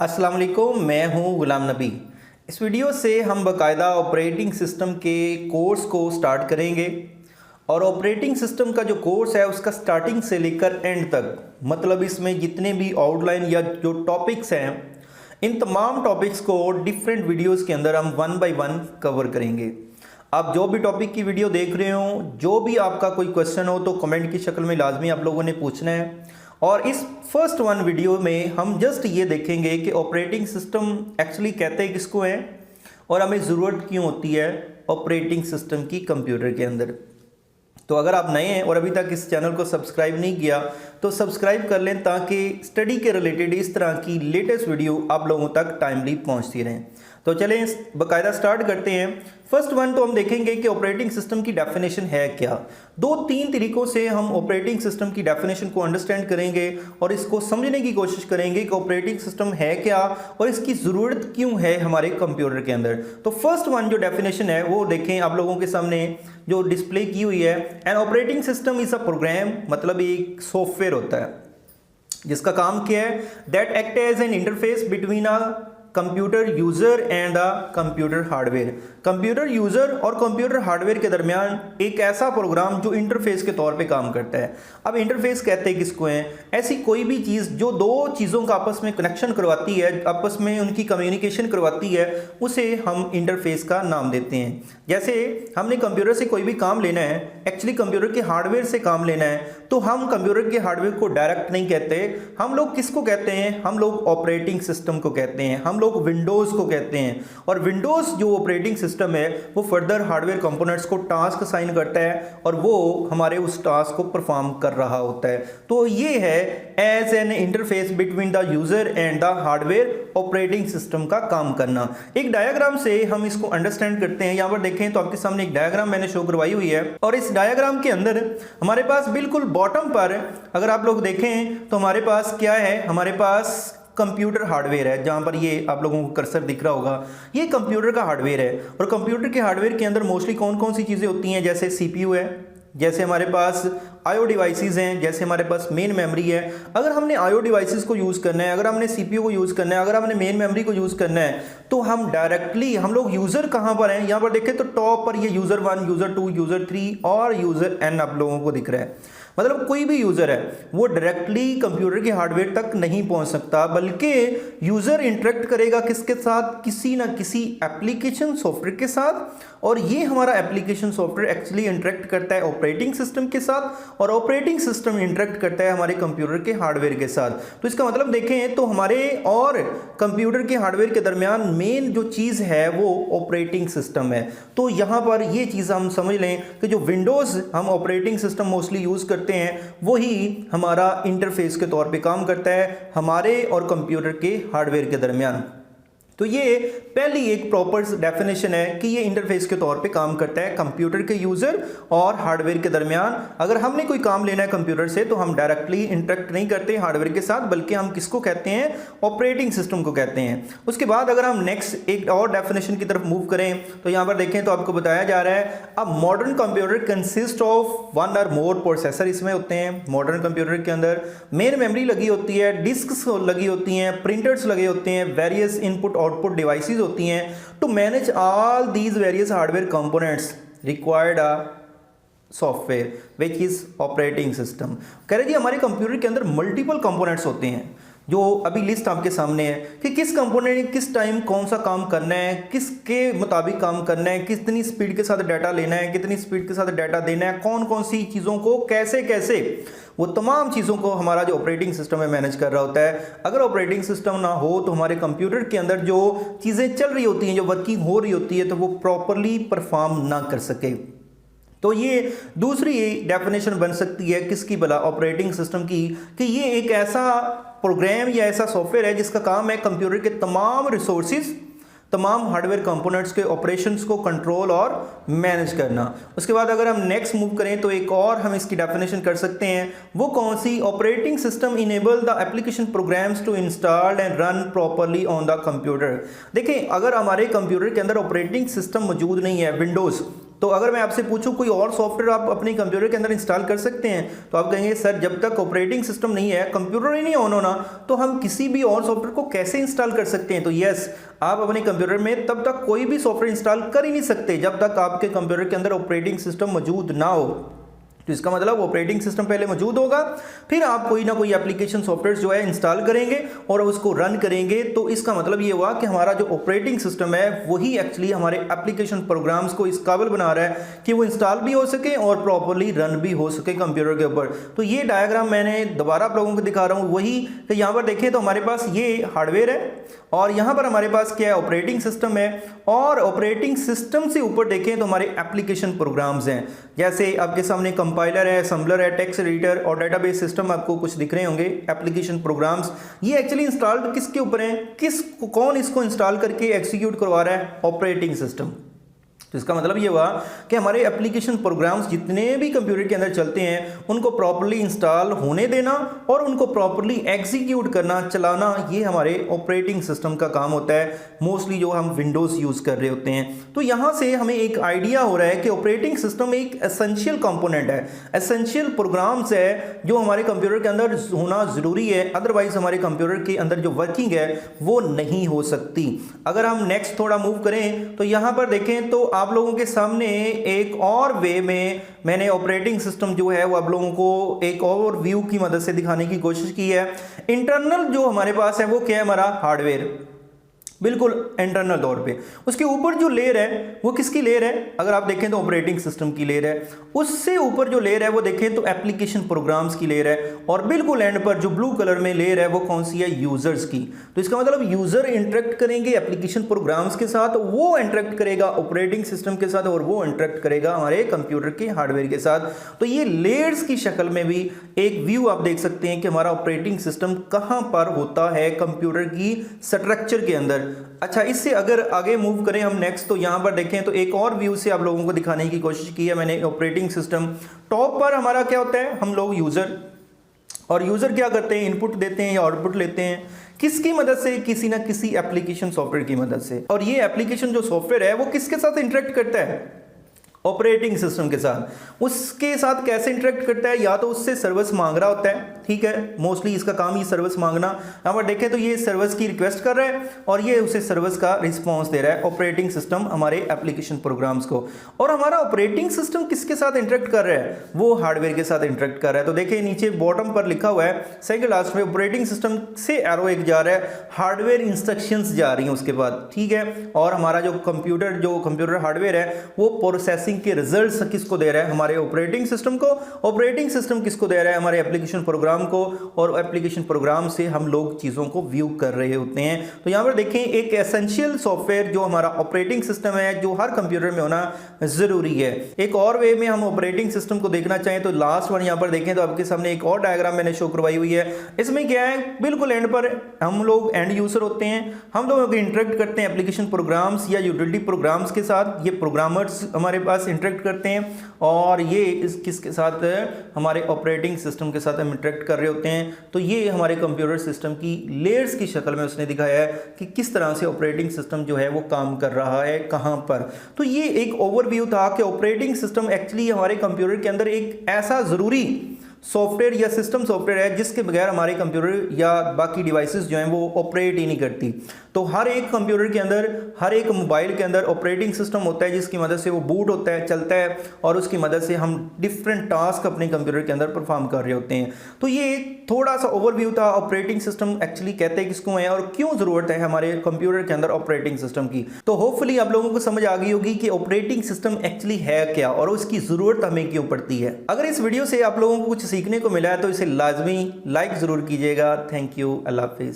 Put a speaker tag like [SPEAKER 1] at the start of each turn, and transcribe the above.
[SPEAKER 1] अस्सलाम वालेकुम, मैं हूं गुलाम नबी। इस वीडियो से हम बाकायदा ऑपरेटिंग सिस्टम के कोर्स को स्टार्ट करेंगे और ऑपरेटिंग सिस्टम का जो कोर्स है उसका स्टार्टिंग से लेकर एंड तक मतलब इसमें जितने भी आउटलाइन या जो टॉपिक्स हैं इन तमाम टॉपिक्स को डिफरेंट वीडियोस के अंदर हम वन बाय वन कवर करेंगे। आप जो भी टॉपिक की वीडियो देख रहे हो, जो भी आपका कोई क्वेश्चन हो तो कमेंट की शक्ल में लाजमी आप लोगों ने पूछना है। और इस फर्स्ट वन वीडियो में हम जस्ट ये देखेंगे कि ऑपरेटिंग सिस्टम एक्चुअली कहते हैं किसको है और हमें ज़रूरत क्यों होती है ऑपरेटिंग सिस्टम की कंप्यूटर के अंदर। तो अगर आप नए हैं और अभी तक इस चैनल को सब्सक्राइब नहीं किया तो सब्सक्राइब कर लें ताकि स्टडी के रिलेटेड इस तरह की लेटेस्ट वीडियो आप लोगों तक टाइमली पहुंचती रहें। तो चलें बाकायदा स्टार्ट करते हैं। फर्स्ट वन तो हम देखेंगे कि ऑपरेटिंग सिस्टम की डेफिनेशन है क्या। दो तीन तरीकों से हम ऑपरेटिंग सिस्टम की डेफिनेशन को अंडरस्टैंड करेंगे और इसको समझने की कोशिश करेंगे कि ऑपरेटिंग सिस्टम है क्या और इसकी ज़रूरत क्यों है हमारे कंप्यूटर के अंदर। तो फर्स्ट वन जो डेफिनेशन है वो देखें आप लोगों के सामने जो डिस्प्ले की हुई है। An operating system is a program, मतलब एक सॉफ्टवेयर होता है जिसका काम क्या है, that act as an interface between a computer user and the computer hardware. Computer user और कंप्यूटर हार्डवेयर के दरमियान एक ऐसा प्रोग्राम जो इंटरफेस के तौर पे काम करता है। अब इंटरफेस कहते हैं किसको हैं, ऐसी कोई भी चीज़ जो दो चीज़ों का आपस में कनेक्शन करवाती है, आपस में उनकी कम्युनिकेशन करवाती है, उसे हम इंटरफेस का नाम देते हैं। जैसे हमने कंप्यूटर से कोई भी काम लेना है, एक्चुअली कंप्यूटर के हार्डवेयर से काम लेना है, तो हम कंप्यूटर के हार्डवेयर को डायरेक्ट नहीं कहते। हम लोग किसको कहते हैं, हम लोग ऑपरेटिंग सिस्टम को कहते हैं, हम लोग विंडोज को कहते हैं। और विंडोज जो ऑपरेटिंग सिस्टम है वो फर्दर हार्डवेयर कंपोनेंट्स को टास्क असाइन करता है और वो हमारे उस टास्क को परफॉर्म कर रहा होता है। तो ये है as an interface between the user and the hardware operating system का काम करना। एक डायग्राम से हम इसको अंडरस्टैंड करते हैं। यहां पर देखें तो आपके सामने एक डायग्राम मैंने शो करवाई हुई है और इस डायग्राम के अंदर हमारे पास बिल्कुल बॉटम पर अगर आप लोग देखें तो हमारे पास क्या है, हमारे पास कंप्यूटर हार्डवेयर है। जहां पर ये आप लोगों को कर्सर दिख रहा होगा, ये कंप्यूटर का हार्डवेयर है। और कंप्यूटर के हार्डवेयर के अंदर मोस्टली कौन कौन सी चीज़ें होती हैं, जैसे सीपीयू है, जैसे हमारे पास आईओ डिवाइसेस हैं, जैसे हमारे पास मेन मेमोरी है। अगर हमने आईओ डिवाइसेस को यूज़ करना है, अगर हमने सीपीयू को यूज़ करना है, अगर हमने मेन मेमोरी को यूज़ करना है, तो हम डायरेक्टली हम लोग यूज़र कहाँ पर हैं, यहाँ पर देखें तो टॉप पर ये यूज़र 1, यूज़र 2, यूज़र 3 और यूज़र n आप लोगों को दिख रहा है। मतलब कोई भी यूज़र है वो डायरेक्टली कंप्यूटर के हार्डवेयर तक नहीं पहुंच सकता, बल्कि यूज़र इंटरेक्ट करेगा किसके साथ, किसी ना किसी एप्लीकेशन सॉफ्टवेयर के साथ। और ये हमारा एप्लीकेशन सॉफ्टवेयर एक्चुअली इंटरेक्ट करता है ऑपरेटिंग सिस्टम के साथ और ऑपरेटिंग सिस्टम इंटरेक्ट करता है हमारे कंप्यूटर के हार्डवेयर के साथ। तो इसका मतलब देखें तो हमारे और कंप्यूटर के हार्डवेयर के दरमियान मेन जो चीज़ है वो ऑपरेटिंग सिस्टम है। तो यहाँ पर ये चीज़ हम समझ लें कि जो विंडोज़ हम ऑपरेटिंग सिस्टम मोस्टली यूज़ करते हैं वही हमारा इंटरफेस के तौर पे काम करता है हमारे और कंप्यूटर के हार्डवेयर के दरमियान। तो ये पहली एक प्रॉपर डेफिनेशन है कि ये इंटरफेस के तौर पे काम करता है कंप्यूटर के यूज़र और हार्डवेयर के दरमियान। अगर हमने कोई काम लेना है कंप्यूटर से तो हम डायरेक्टली इंटरेक्ट नहीं करते हार्डवेयर के साथ, बल्कि हम किसको कहते हैं, ऑपरेटिंग सिस्टम को कहते हैं। उसके बाद अगर हम नेक्स्ट एक और डेफिनेशन की तरफ मूव करें तो यहाँ पर देखें तो आपको बताया जा रहा है a modern computer consist of 1 और मोर प्रोसेसर इसमें होते हैं। मॉडर्न कंप्यूटर के अंदर मेन मेमोरी लगी होती है, डिस्क लगी होती हैं, प्रिंटर्स लगे होते हैं, वेरियस इनपुट आउटपुट डिवाइसेस होती हैं। To manage all these various hardware components required a software which is operating system. कह रहे जी हमारे कंप्यूटर के अंदर मल्टीपल कंपोनेंट्स होते हैं जो अभी लिस्ट आपके सामने है कि किस कंपोनेंट ने किस टाइम कौन सा काम करना है, किसके मुताबिक काम करना है, कितनी स्पीड के साथ डाटा लेना है, कितनी स्पीड के साथ डाटा देना है, कौन कौन सी चीज़ों को कैसे कैसे, वो तमाम चीज़ों को हमारा जो ऑपरेटिंग सिस्टम है मैनेज कर रहा होता है। अगर ऑपरेटिंग सिस्टम ना हो तो हमारे कंप्यूटर के अंदर जो चीज़ें चल रही होती हैं, जो वर्किंग हो रही होती है, तो वो प्रॉपरली परफॉर्म ना कर सके। तो ये दूसरी डेफिनेशन बन सकती है किसकी भला, ऑपरेटिंग सिस्टम की, कि ये एक ऐसा प्रोग्राम या ऐसा सॉफ्टवेयर है जिसका काम है कंप्यूटर के तमाम रिसोर्सेज, तमाम हार्डवेयर कंपोनेंट्स के ऑपरेशंस को कंट्रोल और मैनेज करना। उसके बाद अगर हम नेक्स्ट मूव करें तो एक और हम इसकी डेफिनेशन कर सकते हैं, वो कौन सी, operating system enable the application programs to install and run properly on the computer. देखें अगर हमारे कंप्यूटर के अंदर ऑपरेटिंग सिस्टम मौजूद नहीं है, विंडोज़, तो अगर मैं आपसे पूछूं कोई और सॉफ्टवेयर आप अपने कंप्यूटर के अंदर इंस्टॉल कर सकते हैं, तो आप कहेंगे सर जब तक ऑपरेटिंग सिस्टम नहीं है, कंप्यूटर ही नहीं ऑन होना, तो हम किसी भी और सॉफ्टवेयर को कैसे इंस्टॉल कर सकते हैं? तो यस, आप अपने कंप्यूटर में तब तक कोई भी सॉफ्टवेयर इंस्टॉल कर ही नहीं सकते जब तक आपके कंप्यूटर के अंदर ऑपरेटिंग सिस्टम मौजूद ना हो। तो इसका मतलब ऑपरेटिंग सिस्टम पहले मौजूद होगा, फिर आप कोई ना कोई एप्लीकेशन सॉफ्टवेयर जो है इंस्टॉल करेंगे और उसको रन करेंगे। तो इसका मतलब ये हुआ कि हमारा जो ऑपरेटिंग सिस्टम है वही एक्चुअली हमारे एप्लीकेशन प्रोग्राम्स को इस काबिल बना रहा है कि वो इंस्टॉल भी हो सके और प्रॉपरली रन भी हो सके कंप्यूटर के ऊपर। तो ये डायग्राम मैंने दोबारा आप लोगों को दिखा रहा हूँ, वही कि यहाँ पर देखें तो हमारे पास ये हार्डवेयर है और यहाँ पर हमारे पास क्या है, ऑपरेटिंग सिस्टम है, और ऑपरेटिंग सिस्टम से ऊपर देखें तो हमारे एप्लीकेशन प्रोग्राम्स हैं। जैसे आपके सामने कंपाइलर है, असम्बलर है, टेक्स्ट एडिटर और डेटाबेस सिस्टम आपको कुछ दिख रहे होंगे, एप्लीकेशन प्रोग्राम्स। ये एक्चुअली इंस्टॉल्ड किसके ऊपर है, कौन इसको इंस्टॉल करके एग्जीक्यूट करवा रहा है, ऑपरेटिंग सिस्टम। तो इसका मतलब ये हुआ कि हमारे एप्लीकेशन प्रोग्राम्स जितने भी कंप्यूटर के अंदर चलते हैं उनको प्रॉपर्ली इंस्टॉल होने देना और उनको प्रॉपर्ली एग्जीक्यूट करना, चलाना, ये हमारे ऑपरेटिंग सिस्टम का काम होता है, मोस्टली जो हम विंडोज़ यूज़ कर रहे होते हैं। तो यहाँ से हमें एक आइडिया हो रहा है कि ऑपरेटिंग सिस्टम एक एसेंशियल कंपोनेंट है, एसेंशियल प्रोग्राम्स है जो हमारे कंप्यूटर के अंदर होना ज़रूरी है, अदरवाइज हमारे कंप्यूटर के अंदर जो वर्किंग है वो नहीं हो सकती। अगर हम नेक्स्ट थोड़ा मूव करें तो यहाँ पर देखें तो आप लोगों के सामने एक और वे में मैंने ऑपरेटिंग सिस्टम जो है वो आप लोगों को एक और व्यू की मदद से दिखाने की कोशिश की है। इंटरनल जो हमारे पास है वो क्या है, हमारा हार्डवेयर, बिल्कुल इंटरनल तौर पे। उसके ऊपर जो लेयर है वो किसकी लेयर है, अगर आप देखें तो ऑपरेटिंग सिस्टम की लेयर है। उससे ऊपर जो लेयर है वो देखें तो एप्लीकेशन प्रोग्राम्स की लेयर है, और बिल्कुल एंड पर जो ब्लू कलर में लेयर है वो कौन सी है, यूजर्स की। तो इसका मतलब यूजर इंटरेक्ट करेंगे एप्लीकेशन प्रोग्राम्स के साथ, वो इंटरेक्ट करेगा ऑपरेटिंग सिस्टम के साथ, और वो इंटरेक्ट करेगा हमारे कंप्यूटर के हार्डवेयर के साथ। तो ये लेयर्स की शक्ल में भी एक व्यू आप देख सकते हैं कि हमारा ऑपरेटिंग सिस्टम कहां पर होता है कंप्यूटर की स्ट्रक्चर के अंदर। अच्छा, इससे अगर आगे मूव करें हम नेक्स्ट, तो यहां पर देखें तो एक और व्यू से आप लोगों को दिखाने की कोशिश की है मैंने ऑपरेटिंग सिस्टम। टॉप पर हमारा क्या होता है, हम लोग यूजर, और यूजर क्या करते हैं, इनपुट देते हैं या आउटपुट लेते हैं, किसकी मदद से, किसी ना किसी एप्लीकेशन सॉफ्टवेयर की मदद से। और ये एप्लीकेशन जो सॉफ्टवेयर है वो किसके साथ इंटरेक्ट करता है, ऑपरेटिंग सिस्टम के साथ। उसके साथ कैसे इंटरेक्ट करता है, या तो उससे सर्विस मांग रहा होता है, ठीक है, मोस्टली इसका काम ही सर्विस मांगना। यहाँ पर देखें तो ये सर्विस की रिक्वेस्ट कर रहा है और ये उसे सर्विस का रिस्पॉन्स दे रहा है ऑपरेटिंग सिस्टम हमारे एप्लीकेशन प्रोग्राम्स को। और हमारा ऑपरेटिंग सिस्टम किसके साथ इंटरेक्ट कर रहा है, वो हार्डवेयर के साथ इंटरेक्ट कर रहा है। तो देखिए नीचे बॉटम पर लिखा हुआ है सेकंड लास्ट में, ऑपरेटिंग सिस्टम से एरो एक जा रहा है, हार्डवेयर इंस्ट्रक्शंस जा रही हैं उसके बाद, ठीक है। और हमारा जो कंप्यूटर हार्डवेयर है वो प्रोसेसिंग के रिजल्ट्स किसको दे रहा है, हमारे ऑपरेटिंग सिस्टम को। ऑपरेटिंग सिस्टम किसको दे रहा है, हमारे एप्लीकेशन प्रोग्राम को, और एप्लीकेशन प्रोग्राम से हम लोग चीज़ों को व्यू कर रहे होते हैं। तो यहाँ पर देखें एक एसेंशियल सॉफ्टवेयर जो हमारा ऑपरेटिंग सिस्टम है जो हर कंप्यूटर में होना ज़रूरी है। एक और वे में हम ऑपरेटिंग सिस्टम को देखना चाहें तो लास्ट वन यहाँ पर देखें तो आपके सामने एक और डायग्राम मैंने शो करवाई हुई है। इसमें क्या है, बिल्कुल एंड पर हम लोग एंड यूजर होते हैं, हम लोग इंटरेक्ट करते हैं एप्लीकेशन प्रोग्राम्स या यूटिलिटी प्रोग्राम्स के साथ, ये प्रोग्रामर्स हमारे पास इंटरेक्ट करते हैं, और ये किसके साथ, हमारे ऑपरेटिंग सिस्टम के साथ हम इंटरेक्ट कर रहे होते हैं। तो ये हमारे कंप्यूटर सिस्टम की लेयर्स की शक्ल में उसने दिखाया है कि किस तरह से ऑपरेटिंग सिस्टम जो है वो काम कर रहा है, कहां पर। तो ये एक ओवरव्यू था कि ऑपरेटिंग सिस्टम एक्चुअली हमारे कंप्यूटर के अंदर एक ऐसा ज़रूरी सॉफ्टवेयर या सिस्टम सॉफ्टवेयर है जिसके बगैर हमारे कंप्यूटर या बाकी डिवाइसेस जो हैं वो ऑपरेट ही नहीं करती। तो हर एक कंप्यूटर के अंदर, हर एक मोबाइल के अंदर ऑपरेटिंग सिस्टम होता है जिसकी मदद से वो बूट होता है, चलता है, और उसकी मदद से हम डिफरेंट टास्क अपने कंप्यूटर के अंदर परफॉर्म कर रहे होते हैं। तो ये थोड़ा सा ओवरव्यू था ऑपरेटिंग सिस्टम एक्चुअली कहते हैं किसको है और क्यों ज़रूरत है हमारे कंप्यूटर के अंदर ऑपरेटिंग सिस्टम की। तो होपफुली आप लोगों को समझ आ गई होगी कि ऑपरेटिंग सिस्टम एक्चुअली है क्या और उसकी ज़रूरत हमें क्यों पड़ती है। अगर इस वीडियो से आप लोगों को कुछ सीखने को मिला है तो इसे लाजमी लाइक ज़रूर कीजिएगा। थैंक यू, अल्लाह हाफिज़।